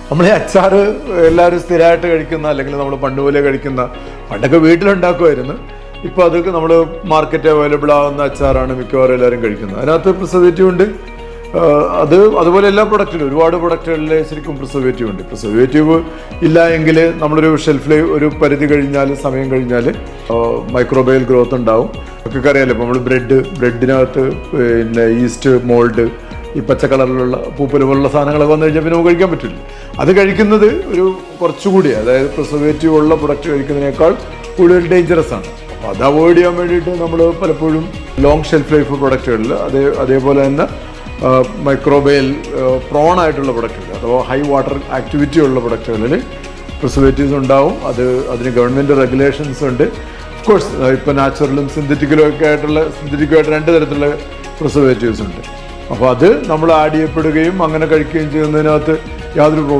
നമ്മൾ ഈ അച്ചാർ എല്ലാവരും സ്ഥിരമായിട്ട് കഴിക്കുന്ന, അല്ലെങ്കിൽ നമ്മൾ പണ്ട് പോലെ കഴിക്കുന്ന, പണ്ടൊക്കെ വീട്ടിലുണ്ടാക്കുമായിരുന്നു. ഇപ്പോൾ അതൊക്കെ നമ്മൾ മാർക്കറ്റ് അവൈലബിൾ ആവുന്ന അച്ചാറാണ് മിക്കവാറും എല്ലാവരും കഴിക്കുന്നത്. അതിനകത്ത് പ്രിസർവേറ്റീവ് ഉണ്ട്. അതുപോലെ എല്ലാ പ്രൊഡക്റ്റിലും ഒരുപാട് പ്രൊഡക്റ്റുകളിൽ ശരിക്കും പ്രിസർവേറ്റീവ് ഉണ്ട്. പ്രിസർവേറ്റീവ് ഇല്ല എങ്കിൽ നമ്മളൊരു ഷെൽഫ് ലൈഫ് ഒരു പരിധി കഴിഞ്ഞാൽ, സമയം കഴിഞ്ഞാൽ മൈക്രോബയൽ ഗ്രോത്ത് ഉണ്ടാവും. ഒക്കെ അറിയാമല്ലോ. ഇപ്പോൾ നമ്മൾ ബ്രെഡിനകത്ത് പിന്നെ ഈസ്റ്റ്, മോൾഡ്, ഈ പച്ച കളറിലുള്ള പൂപ്പൽ പോലുള്ള സാധനങ്ങളൊക്കെ വന്നു കഴിഞ്ഞാൽ പിന്നെ നമുക്ക് കഴിക്കാൻ പറ്റില്ല. അത് കഴിക്കുന്നത് ഒരു കുറച്ചുകൂടി, അതായത് പ്രിസർവേറ്റീവ് ഉള്ള പ്രൊഡക്റ്റ് കഴിക്കുന്നതിനേക്കാൾ കൂടുതൽ ഡേഞ്ചറസ് ആണ്. അപ്പോൾ അത് അവോയ്ഡ് ചെയ്യാൻ വേണ്ടിയിട്ട് നമ്മൾ പലപ്പോഴും ലോങ് ഷെൽഫ് ലൈഫ് പ്രൊഡക്റ്റുകളിൽ അതേപോലെ തന്നെ മൈക്രോബയൽ പ്രോൺ ആയിട്ടുള്ള പ്രൊഡക്റ്റുകൾ അഥവാ ഹൈ വാട്ടർ ആക്ടിവിറ്റി ഉള്ള പ്രൊഡക്റ്റുകളിൽ പ്രിസർവേറ്റീവ്സ് ഉണ്ടാവും. അതിന് ഗവൺമെൻറ് റെഗുലേഷൻസ് ഉണ്ട്. ഓഫ് കോഴ്സ് ഇപ്പോൾ നാച്ചുറലും സിന്തറ്റിക്കുമായിട്ട് രണ്ട് തരത്തിലുള്ള പ്രിസർവേറ്റീവ്സ് ഉണ്ട്. അപ്പോൾ അത് നമ്മൾ ആഡ് ചെയ്യപ്പെടുകയും അങ്ങനെ കഴിക്കുകയും ചെയ്യുന്നതിനകത്ത് യാതൊരു പ്രോബ്ലം